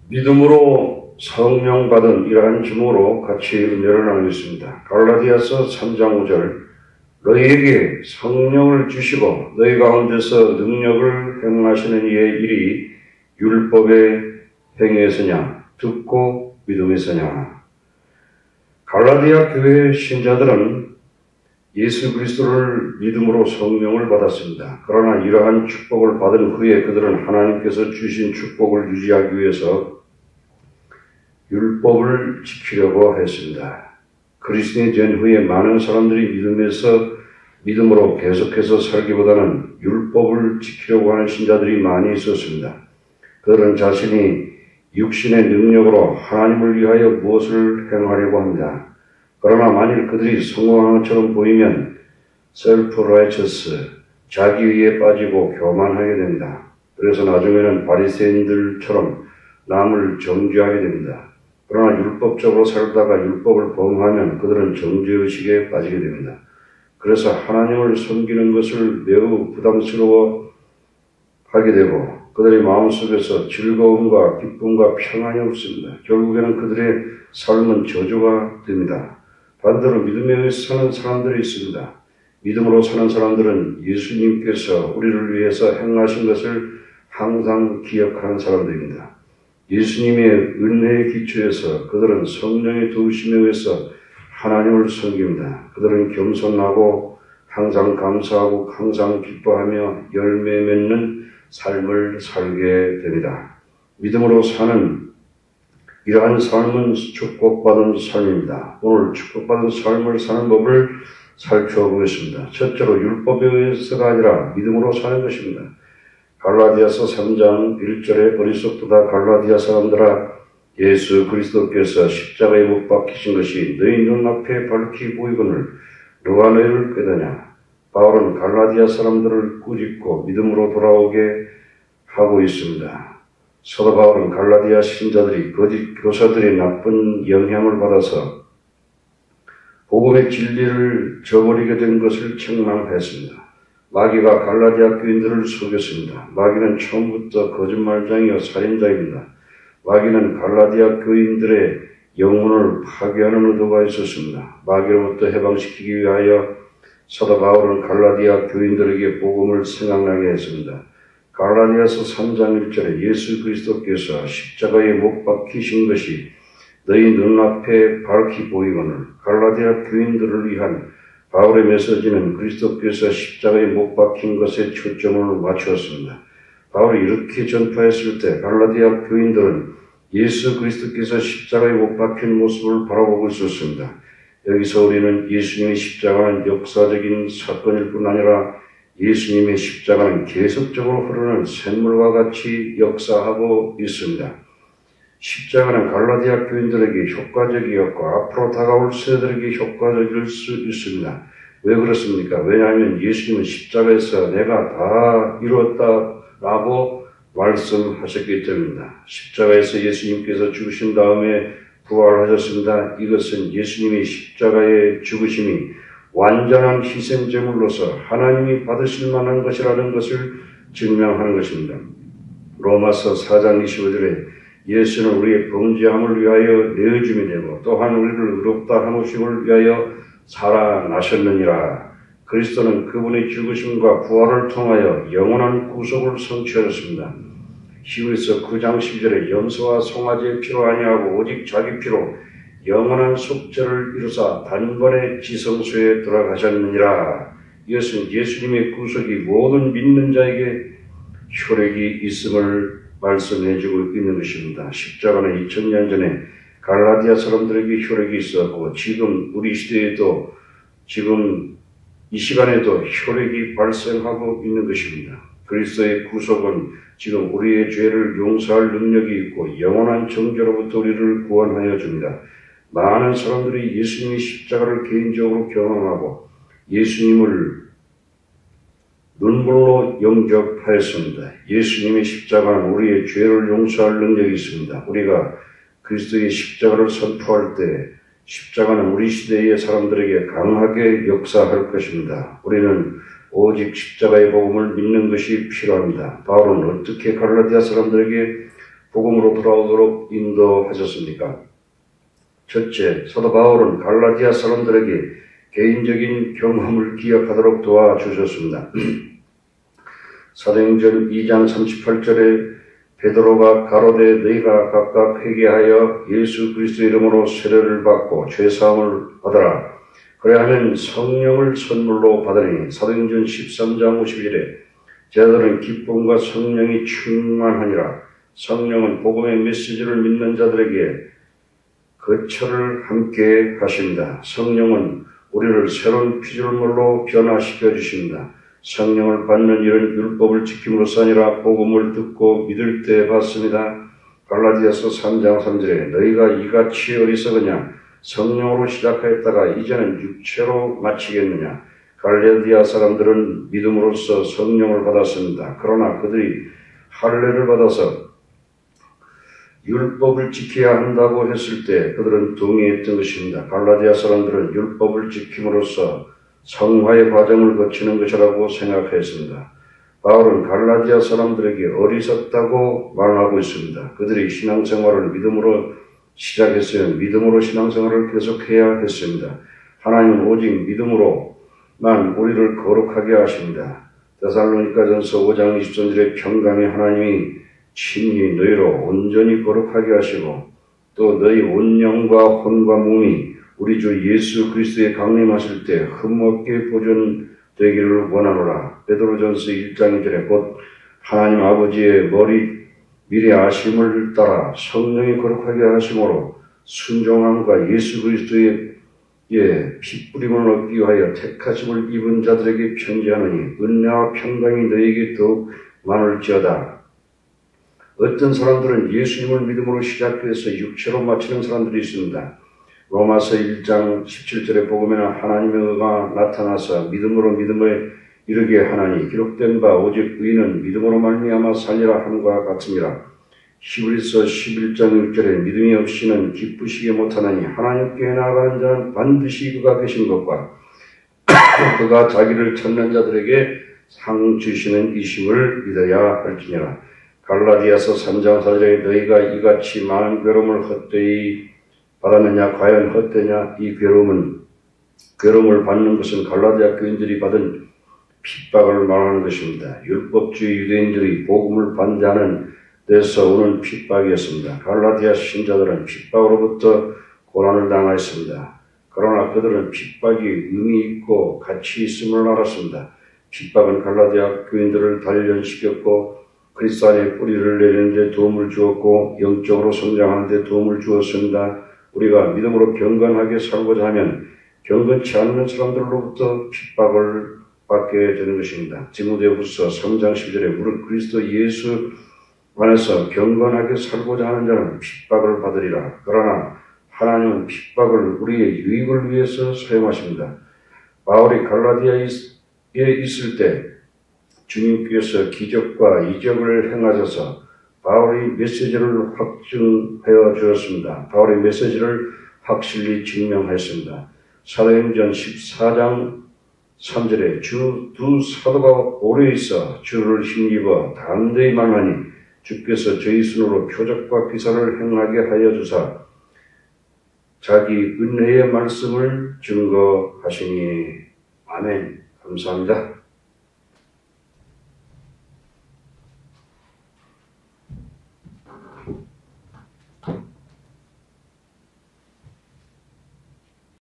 믿음으로 성령 받은 이러한 주목으로 같이 은혜를 나누겠습니다. 갈라디아서 3장 5절 너희에게 성령을 주시고 너희 가운데서 능력을 행하시는 이의 일이 율법의 행위에서냐 듣고 믿음에서냐. 갈라디아 교회의 신자들은 예수 그리스도를 믿음으로 성령을 받았습니다. 그러나 이러한 축복을 받은 후에 그들은 하나님께서 주신 축복을 유지하기 위해서 율법을 지키려고 했습니다. 그리스도인이 된 후에 많은 사람들이 믿음으로 계속해서 살기보다는 율법을 지키려고 하는 신자들이 많이 있었습니다. 그들은 자신이 육신의 능력으로 하나님을 위하여 무엇을 행하려고 합니다. 그러나 만일 그들이 성공한 것처럼 보이면 self-righteous, 자기의에 빠지고 교만하게 됩니다. 그래서 나중에는 바리새인들처럼 남을 정죄하게 됩니다. 그러나 율법적으로 살다가 율법을 범하면 그들은 정죄의식에 빠지게 됩니다. 그래서 하나님을 섬기는 것을 매우 부담스러워 하게 되고 그들의 마음속에서 즐거움과 기쁨과 평안이 없습니다. 결국에는 그들의 삶은 저주가 됩니다. 반대로 믿음에 의해서 사는 사람들이 있습니다. 믿음으로 사는 사람들은 예수님께서 우리를 위해서 행하신 것을 항상 기억하는 사람들입니다. 예수님의 은혜의 기초에서 그들은 성령의 도우심에 의해서 하나님을 섬깁니다. 그들은 겸손하고 항상 감사하고 항상 기뻐하며 열매 맺는 삶을 살게 됩니다. 믿음으로 사는 이러한 삶은 축복받은 삶입니다. 오늘 축복받은 삶을 사는 법을 살펴보겠습니다. 첫째로 율법에 의해서가 아니라 믿음으로 사는 것입니다. 갈라디아서 3장 1절에 어리석도다 갈라디아 사람들아 예수 그리스도께서 십자가에 못 박히신 것이 너희 눈앞에 밝히 보이거늘 누가 너희를 꾀다냐. 바울은 갈라디아 사람들을 꾸짖고 믿음으로 돌아오게 하고 있습니다. 사도 바울은 갈라디아 신자들이 거짓 교사들의 나쁜 영향을 받아서 복음의 진리를 저버리게 된 것을 책망했습니다. 마귀가 갈라디아 교인들을 속였습니다. 마귀는 처음부터 거짓말장이요 살인자입니다. 마귀는 갈라디아 교인들의 영혼을 파괴하는 의도가 있었습니다. 마귀로부터 해방시키기 위하여 사도 바울은 갈라디아 교인들에게 복음을 생각나게 했습니다. 갈라디아서 3장 1절에 예수 그리스도께서 십자가에 못 박히신 것이 너희 눈앞에 밝히 보이거늘 갈라디아 교인들을 위한 바울의 메시지는 그리스도께서 십자가에 못 박힌 것에 초점을 맞추었습니다. 바울이 이렇게 전파했을 때 갈라디아 교인들은 예수 그리스도께서 십자가에 못 박힌 모습을 바라보고 있었습니다. 여기서 우리는 예수님의 십자가는 역사적인 사건일 뿐 아니라 예수님의 십자가는 계속적으로 흐르는 샘물과 같이 역사하고 있습니다. 십자가는 갈라디아 교인들에게 효과적이었고 앞으로 다가올 세대들에게 효과적일 수 있습니다. 왜 그렇습니까? 왜냐하면 예수님은 십자가에서 내가 다 이루었다라고 말씀하셨기 때문입니다. 십자가에서 예수님께서 죽으신 다음에 부활하셨습니다. 이것은 예수님의 십자가의 죽으심이 완전한 희생제물로서 하나님이 받으실 만한 것이라는 것을 증명하는 것입니다. 로마서 4장 25절에 예수는 우리의 범죄함을 위하여 내어줌이 되고 또한 우리를 의롭다 하심을 위하여 살아나셨느니라. 그리스도는 그분의 죽으심과 부활을 통하여 영원한 구속을 성취하셨습니다. 히브리서 9장 10절에 염소와 송아지의 피로 아니하고 오직 자기 피로 영원한 속죄를 이루사 단번에 지성소에 들어가셨느니라. 이것은 예수님의 구속이 모든 믿는 자에게 효력이 있음을 말씀해주고 있는 것입니다. 십자가는 2000년 전에 갈라디아 사람들에게 효력이 있었고 지금 우리 시대에도 지금 이 시간에도 효력이 발생하고 있는 것입니다. 그리스도의 구속은 지금 우리의 죄를 용서할 능력이 있고 영원한 정죄로부터 우리를 구원하여 줍니다. 많은 사람들이 예수님의 십자가를 개인적으로 경험하고 예수님을 눈물로 영접하였습니다. 예수님의 십자가는 우리의 죄를 용서할 능력이 있습니다. 우리가 그리스도의 십자가를 선포할 때 십자가는 우리 시대의 사람들에게 강하게 역사할 것입니다. 우리는 오직 십자가의 복음을 믿는 것이 필요합니다. 바울은 어떻게 갈라디아 사람들에게 복음으로 돌아오도록 인도하셨습니까? 첫째, 사도 바울은 갈라디아 사람들에게 개인적인 경험을 기억하도록 도와주셨습니다. 사도행전 2장 38절에 베드로가 가로되 너희가 각각 회개하여 예수 그리스도의 이름으로 세례를 받고 죄사함을 받아라. 그래하면 성령을 선물로 받으니 사도행전 13장 51절에 제자들은 기쁨과 성령이 충만하니라. 성령은 복음의 메시지를 믿는 자들에게 거처를 함께 하십니다. 성령은 우리를 새로운 피조물로 변화시켜 주십니다. 성령을 받는 일은 율법을 지킴으로써 아니라 복음을 듣고 믿을 때 받습니다. 갈라디아서 3장 3절에 너희가 이같이 어리석으냐 성령으로 시작하였다가 이제는 육체로 마치겠느냐. 갈라디아 사람들은 믿음으로써 성령을 받았습니다. 그러나 그들이 할례를 받아서 율법을 지켜야 한다고 했을 때 그들은 동의했던 것입니다. 갈라디아 사람들은 율법을 지킴으로써 성화의 과정을 거치는 것이라고 생각했습니다. 바울은 갈라디아 사람들에게 어리석다고 말하고 있습니다. 그들이 신앙생활을 믿음으로 시작했으면 믿음으로 신앙생활을 계속해야 했습니다. 하나님은 오직 믿음으로만 우리를 거룩하게 하십니다. 데살로니가전서 5장 23절에 평강의 하나님이 친히 너희로 온전히 거룩하게 하시고 또 너희 온 영과 혼과 몸이 우리 주 예수 그리스도의 강림하실 때 흠없게 보존되기를 원하노라. 베드로전서 1장 2절에 곧 하나님 아버지의 미리 아심을 따라 성령이 거룩하게 하심으로 순종함과 예수 그리스도의 피 뿌림을 얻기 위하여 택하심을 입은 자들에게 편지하노니 은혜와 평강이 너희에게 더욱 많을지어다. 어떤 사람들은 예수님을 믿음으로 시작해서 육체로 마치는 사람들이 있습니다. 로마서 1장 17절에 복음에는 하나님의 의가 나타나서 믿음으로 믿음을 이르게 하나니 기록된 바 오직 의인은 믿음으로 말미암아 살리라 함과 같으니라. 히브리서 11장 6절에 믿음이 없이는 기쁘시게 못하나니 하나님께 나아가는 자는 반드시 그가 계신 것과 그가 자기를 찾는 자들에게 상 주시는 이심을 믿어야 할지니라. 갈라디아서 3장 4절에 너희가 이같이 많은 괴로움을 헛되이 받았느냐 과연 헛되냐. 이 괴로움을 받는 것은 갈라디아 교인들이 받은 핍박을 말하는 것입니다. 율법주의 유대인들이 복음을 반대하는 데서 오는 핍박이었습니다. 갈라디아 신자들은 핍박으로부터 고난을 당하였습니다. 그러나 그들은 핍박이 의미 있고 가치 있음을 알았습니다. 핍박은 갈라디아 교인들을 단련시켰고 그리스도 안에 뿌리를 내리는 데 도움을 주었고 영적으로 성장하는 데 도움을 주었습니다. 우리가 믿음으로 경건하게 살고자 하면 경건치 않는 사람들로부터 핍박을 받게 되는 것입니다. 디모데후서 3장 10절에 무릇 그리스도 예수 안에서 경건하게 살고자 하는 자는 핍박을 받으리라. 그러나 하나님은 핍박을 우리의 유익을 위해서 사용하십니다. 바울이 갈라디아에 있을 때 주님께서 기적과 이적을 행하셔서 바울의 메시지를 확증하여 주었습니다. 바울의 메시지를 확실히 증명했습니다. 사도행전 14장 3절에 두 사도가 오래 있어 주를 힘입어 담대히 말하니 주께서 저희 손으로 표적과 기사를 행하게 하여 주사 자기 은혜의 말씀을 증거하시니 아멘. 감사합니다.